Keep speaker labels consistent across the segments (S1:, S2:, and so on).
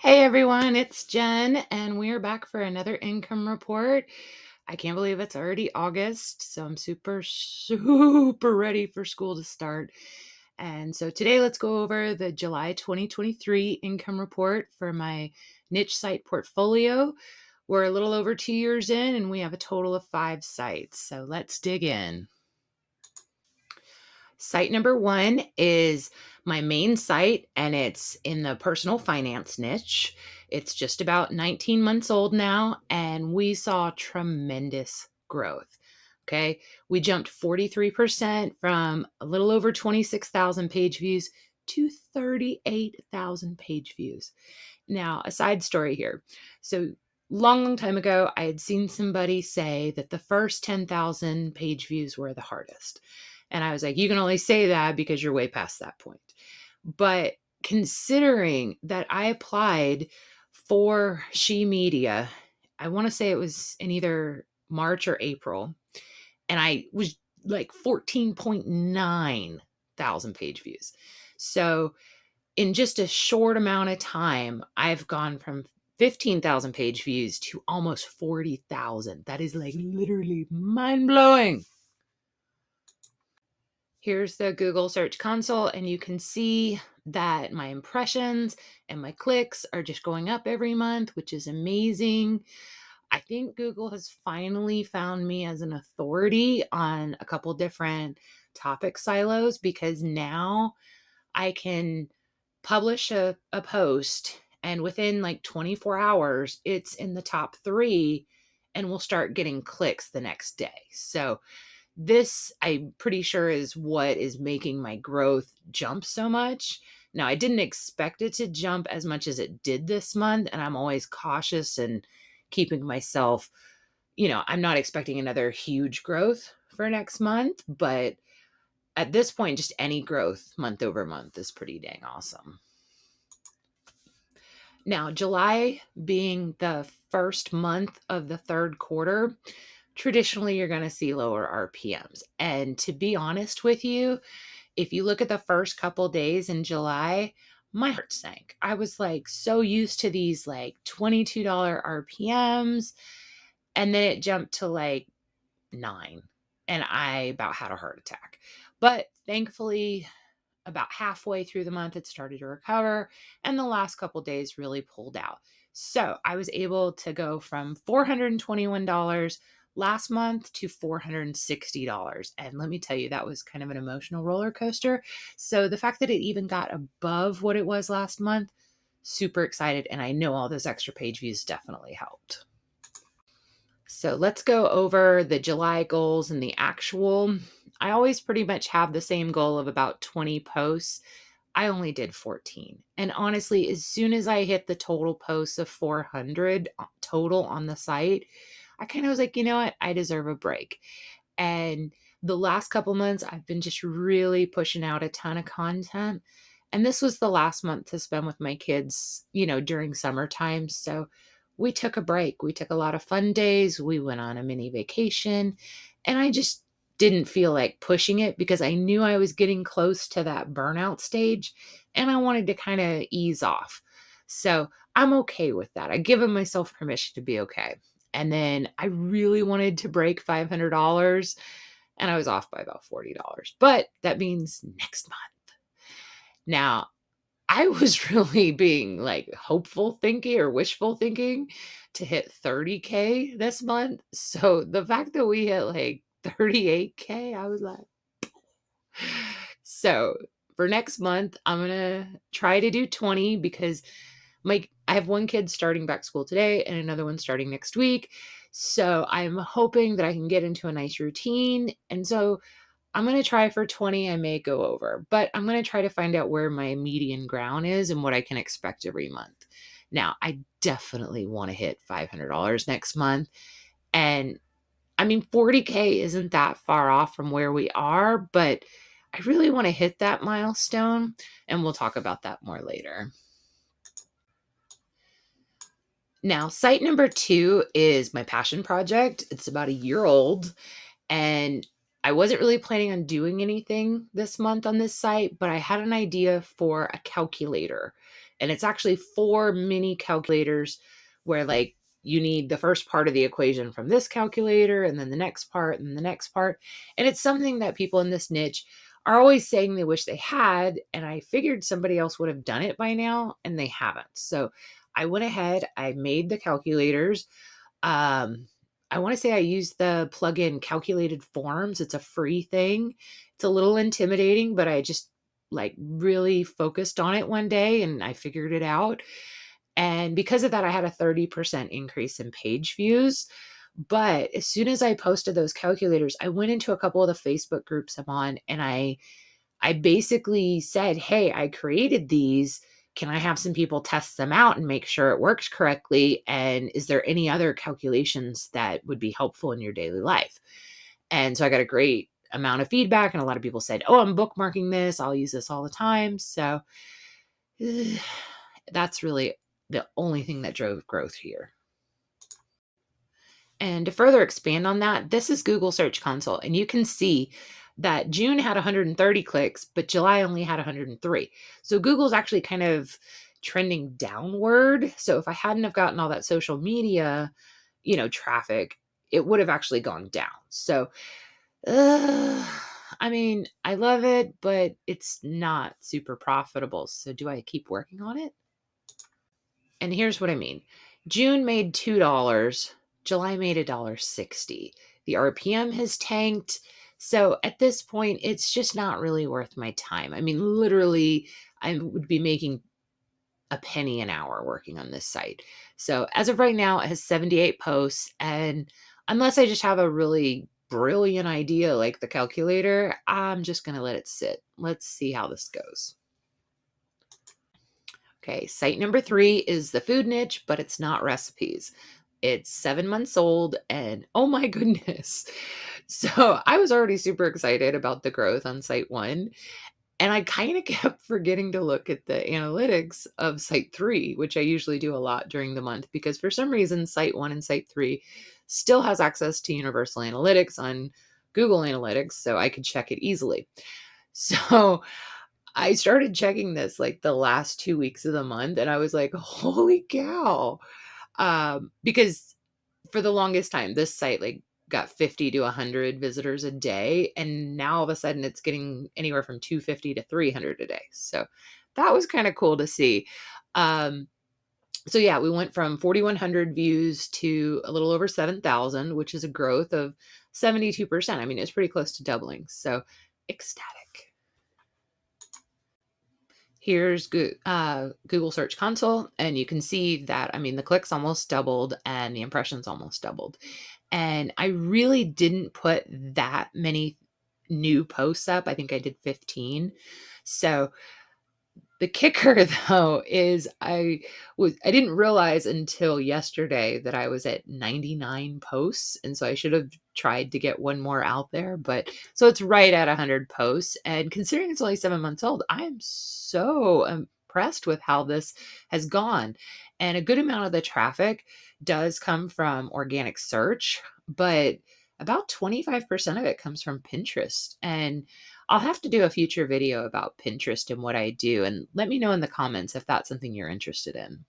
S1: Hey everyone, it's Jen, and we're back for another income report. I can't believe it's already August, so I'm super ready for school to start. And so today, let's go over the July 2023 income report for my niche site portfolio. We're a little over 2 years in, and we have a total of 5 sites. So let's dig in. Site number one is my main site, and it's in the personal finance niche. It's just about 19 months old now, and we saw tremendous growth. Okay. We jumped 43% from a little over 26,000 page views to 38,000 page views. Now, a side story here. So, long time ago, I had seen somebody say that the first 10,000 page views were the hardest. And I was like, you can only say that because you're way past that point. But considering that I applied for She Media, I want to say it was in either March or April, and I was like 14.9 thousand page views. So in just a short amount of time, I've gone from 15,000 page views to almost 40,000. That is like literally mind blowing. Here's the Google Search Console, and you can see that my impressions and my clicks are just going up every month, which is amazing. I think Google has finally found me as an authority on a couple different topic silos because now I can publish a post, and within like 24 hours, it's in the top 3 and we'll start getting clicks the next day. So this, I'm pretty sure, is what is making my growth jump so much. Now, I didn't expect it to jump as much as it did this month, and I'm always cautious and keeping myself, I'm not expecting another huge growth for next month, but at this point, just any growth month over month is pretty dang awesome. Now, July being the first month of the third quarter, traditionally you're going to see lower RPMs. And to be honest with you, if you look at the first couple days in July, my heart sank. I was like so used to these like $22 RPMs, and then it jumped to like 9, and I about had a heart attack. But thankfully, about halfway through the month, it started to recover, and the last couple days really pulled out. So I was able to go from $421 last month to $460. And let me tell you, that was kind of an emotional roller coaster. So the fact that it even got above what it was last month, super excited. And I know all those extra page views definitely helped. So let's go over the July goals and the actual. I always pretty much have the same goal of about 20 posts. I only did 14. And honestly, as soon as I hit the total posts of 400 total on the site, I kind of was like, you know what? I deserve a break. And the last couple months, I've been just really pushing out a ton of content. And this was the last month to spend with my kids, during summertime. So we took a break. We took a lot of fun days. We went on a mini vacation. And I just didn't feel like pushing it because I knew I was getting close to that burnout stage and I wanted to kind of ease off. So I'm okay with that. I've given myself permission to be okay. And then I really wanted to break $500, and I was off by about $40. But that means next month. Now, I was really being like hopeful thinking or wishful thinking to hit 30K this month. So the fact that we hit like 38K, I was like, so for next month, I'm going to try to do 20 because I have one kid starting back school today and another one starting next week. So I'm hoping that I can get into a nice routine. And so I'm going to try for 20. I may go over, but I'm going to try to find out where my median ground is and what I can expect every month. Now, I definitely want to hit $500 next month. And I mean, 40K isn't that far off from where we are, but I really want to hit that milestone. And we'll talk about that more later. Now, site number 2 is my passion project. It's about a year old, and I wasn't really planning on doing anything this month on this site, but I had an idea for a calculator. And it's actually 4 mini calculators where like you need the first part of the equation from this calculator and then the next part and the next part. And it's something that people in this niche are always saying they wish they had. And I figured somebody else would have done it by now, and they haven't. So I went ahead, I made the calculators. Um, I want to say I used the plugin Calculated Forms. It's a free thing. It's a little intimidating, but I just like really focused on it one day and I figured it out. And because of that, I had a 30% increase in page views. But as soon as I posted those calculators, I went into a couple of the Facebook groups I'm on and I basically said, "Hey, I created these. Can I have some people test them out and make sure it works correctly? And is there any other calculations that would be helpful in your daily life?" And so I got a great amount of feedback, and a lot of people said, "Oh, I'm bookmarking this. I'll use this all the time." So that's really the only thing that drove growth here. And to further expand on that, this is Google Search Console. And you can see that June had 130 clicks, but July only had 103. So Google's actually kind of trending downward. So if I hadn't have gotten all that social media, traffic, it would have actually gone down. So, I mean, I love it, but it's not super profitable. So do I keep working on it? And here's what I mean. June made $2, July made $1.60. The RPM has tanked. So at this point, it's just not really worth my time. I mean, literally, I would be making a penny an hour working on this site. So as of right now, it has 78 posts. And unless I just have a really brilliant idea like the calculator, I'm just going to let it sit. Let's see how this goes. Okay, site number 3 is the food niche, but it's not recipes. It's 7 months old, and oh my goodness. So I was already super excited about the growth on site 1, and I kind of kept forgetting to look at the analytics of site 3, which I usually do a lot during the month because for some reason, site 1 and site 3 still has access to universal analytics on Google Analytics, so I could check it easily. So I started checking this like the last 2 weeks of the month and I was like, "Holy cow." Because for the longest time, this site like got 50 to 100 visitors a day. And now all of a sudden it's getting anywhere from 250 to 300 a day. So that was kind of cool to see. Um, so yeah, we went from 4,100 views to a little over 7,000, which is a growth of 72%. I mean, it's pretty close to doubling. So ecstatic. Here's Google Search Console, and you can see that, I mean, the clicks almost doubled and the impressions almost doubled. And I really didn't put that many new posts up. I think I did 15. So the kicker though is I didn't realize until yesterday that I was at 99 posts, and so I should have tried to get one more out there, but so it's right at 100 posts, and considering it's only 7 months old, I am so impressed with how this has gone. And a good amount of the traffic does come from organic search, but about 25% of it comes from Pinterest. And I'll have to do a future video about Pinterest and what I do, and let me know in the comments if that's something you're interested in.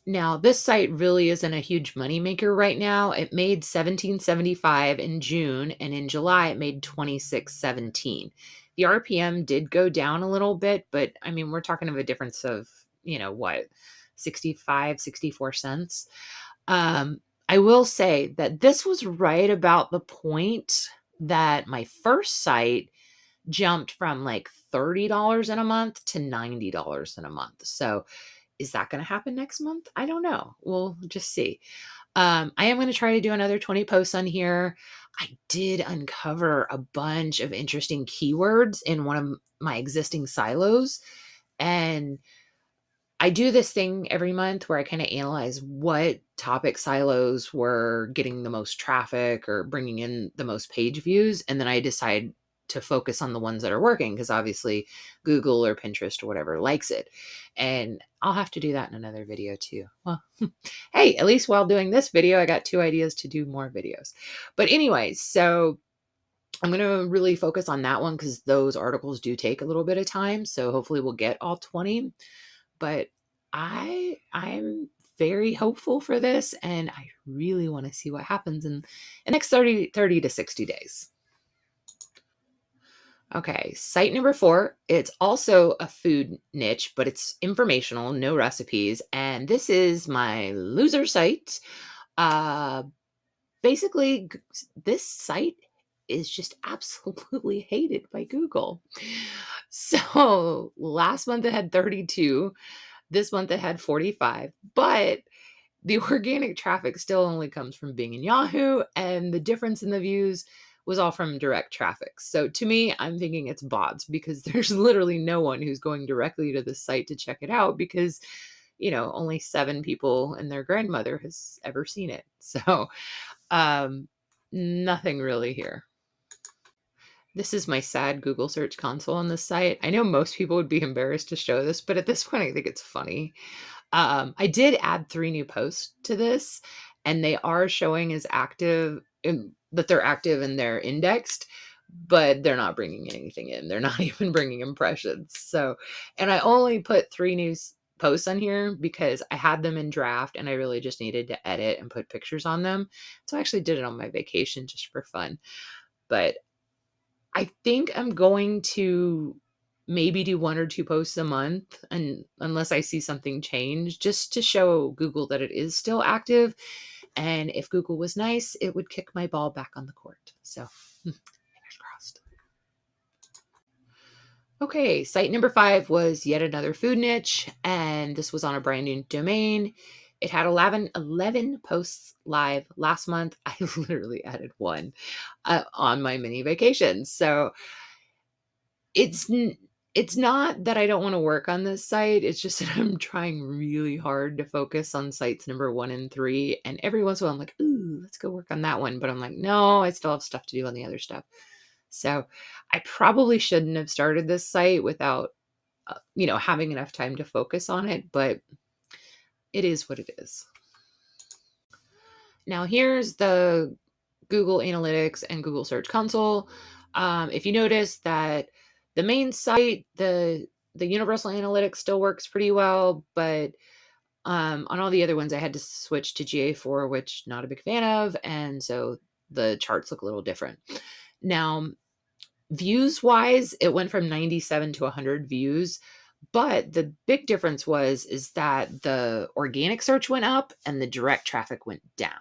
S1: Now, this site really isn't a huge moneymaker right now. It made 1775 in June, and in July it made 2617. The RPM did go down a little bit, but I mean, we're talking of a difference of, what, 65, 64 cents. I will say that this was right about the point that my first site jumped from like $30 in a month to $90 in a month. So is that going to happen next month? I don't know. We'll just see. I am going to try to do another 20 posts on here. I did uncover a bunch of interesting keywords in one of my existing silos. And I do this thing every month where I kind of analyze what topic silos were getting the most traffic or bringing in the most page views. And then I decide to focus on the ones that are working because obviously Google or Pinterest or whatever likes it. And I'll have to do that in another video too. Well, hey, at least while doing this video, I got 2 ideas to do more videos. But anyways, so I'm going to really focus on that one because those articles do take a little bit of time. So hopefully we'll get all 20. but I'm very hopeful for this, and I really want to see what happens in the next 30 to 60 days. Okay, site number 4, it's also a food niche, but it's informational, no recipes, and this is my loser site. Uh, basically, this site is just absolutely hated by Google. So last month it had 32, this month it had 45, but the organic traffic still only comes from Bing and Yahoo, and the difference in the views was all from direct traffic. So to me, I'm thinking it's bots because there's literally no one who's going directly to the site to check it out because, only 7 people and their grandmother has ever seen it. So, um, nothing really here. This is my sad Google search console on this site. I know most people would be embarrassed to show this, but at this point, I think it's funny. I did add 3 new posts to this, and they are showing as active that they're active and they're indexed, but they're not bringing anything in. They're not even bringing impressions. So, and I only put 3 new posts on here because I had them in draft and I really just needed to edit and put pictures on them. So I actually did it on my vacation just for fun. But I think I'm going to maybe do 1 or 2 posts a month, and unless I see something change, just to show Google that it is still active, and if Google was nice, it would kick my ball back on the court. So, fingers crossed. Okay, site number 5 was yet another food niche, and this was on a brand new domain. It had 11 posts live last month. I literally added 1 on my mini vacation. So It's n it's not that I don't wanna work on this site, it's just that I'm trying really hard to focus on sites number 1 and 3, and every once in a while, I'm like, "Ooh, let's go work on that one," but I'm like, "No, I still have stuff to do on the other stuff." So, I probably shouldn't have started this site without, having enough time to focus on it, but it is what it is. Now here's the Google Analytics and Google Search Console. If you notice that the main site, the Universal Analytics still works pretty well, but on all the other ones, I had to switch to GA4, which not a big fan of, and so the charts look a little different. Now, views wise, it went from 97 to 100 views, but the big difference is that the organic search went up and the direct traffic went down.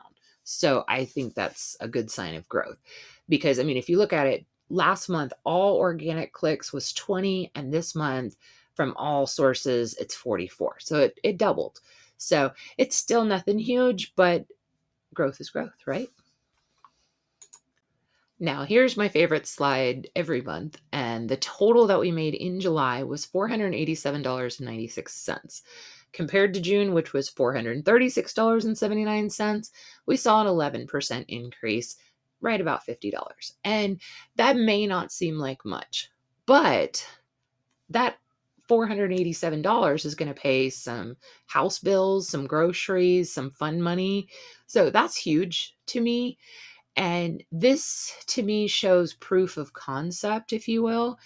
S1: So I think that's a good sign of growth because I mean, if you look at it, last month all organic clicks was 20, and this month from all sources it's 44. So it doubled. So it's still nothing huge, but growth is growth, right? Now, here's my favorite slide every month, and the total that we made in July was $487.96. Compared to June, which was $436.79, we saw an 11% increase, right about $50. And that may not seem like much, but that $487 is going to pay some house bills, some groceries, some fun money. So that's huge to me. And this to me shows proof of concept, if you will,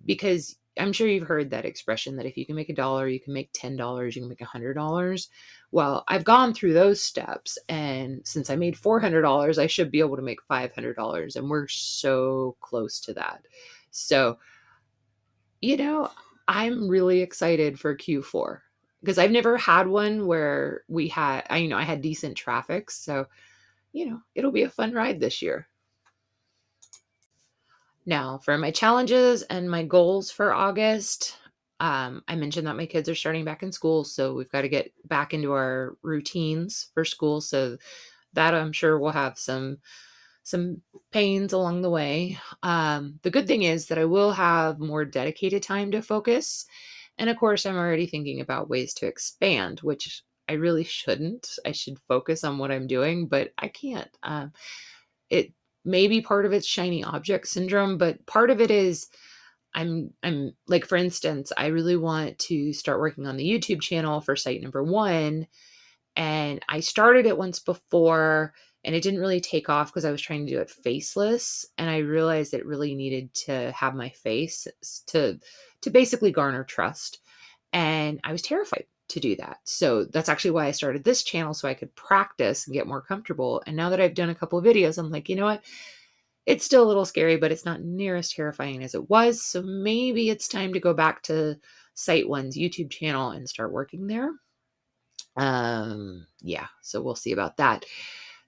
S1: because I'm sure you've heard that expression that if you can make $1, you can make $10, you can make $100. Well, I've gone through those steps. And since I made $400, I should be able to make $500. And we're so close to that. So, you know, I'm really excited for Q4 because I've never had one where I had decent traffic. So, it'll be a fun ride this year. Now, for my challenges and my goals for August, I mentioned that my kids are starting back in school, so we've got to get back into our routines for school. So that I'm sure will have some pains along the way. The good thing is that I will have more dedicated time to focus, and of course, I'm already thinking about ways to expand, which I really shouldn't. I should focus on what I'm doing, but I can't. It maybe part of it's shiny object syndrome, but part of it is I'm like, for instance, I really want to start working on the YouTube channel for site number 1, and I started it once before and it didn't really take off because I was trying to do it faceless, and I realized it really needed to have my face to basically garner trust. And I was terrified to do that. So that's actually why I started this channel, so I could practice and get more comfortable. And now that I've done a couple of videos, I'm like, you know what? It's still a little scary, but it's not near as terrifying as it was. So maybe it's time to go back to Site One's YouTube channel and start working there. Yeah, so we'll see about that.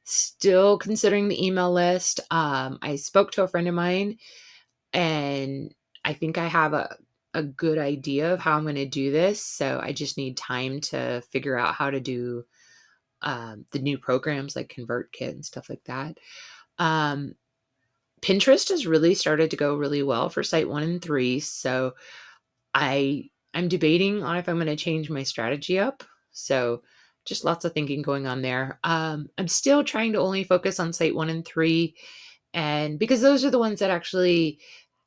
S1: Still considering the email list. I spoke to a friend of mine, and I think I have a good idea of how I'm going to do this. So I just need time to figure out how to do the new programs like ConvertKit and stuff like that. Um, Pinterest has really started to go really well for Site 1 and 3. So I'm debating on if I'm going to change my strategy up. So just lots of thinking going on there. I'm still trying to only focus on Site 1 and 3, and because those are the ones that actually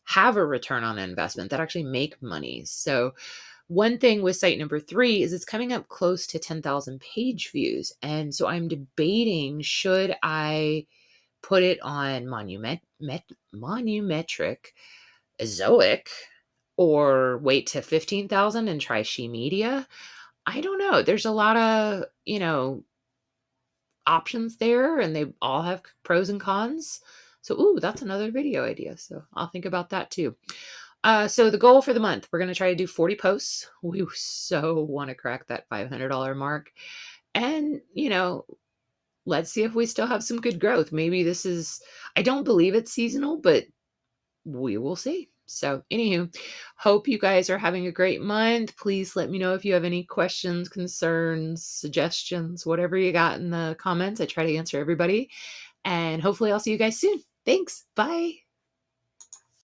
S1: have a return on investment, that actually make money. So one thing with site number 3 is it's coming up close to 10,000 page views. And so I'm debating, should I put it on monumetric, Zoic, or wait to 15,000 and try She Media? I don't know. There's a lot of, options there, and they all have pros and cons. So, ooh, that's another video idea. So I'll think about that too. So the goal for the month, we're going to try to do 40 posts. We so want to crack that $500 mark. And, let's see if we still have some good growth. Maybe this is, I don't believe it's seasonal, but we will see. So, anywho, hope you guys are having a great month. Please let me know if you have any questions, concerns, suggestions, whatever you got in the comments. I try to answer everybody. And hopefully, I'll see you guys soon. Thanks. Bye.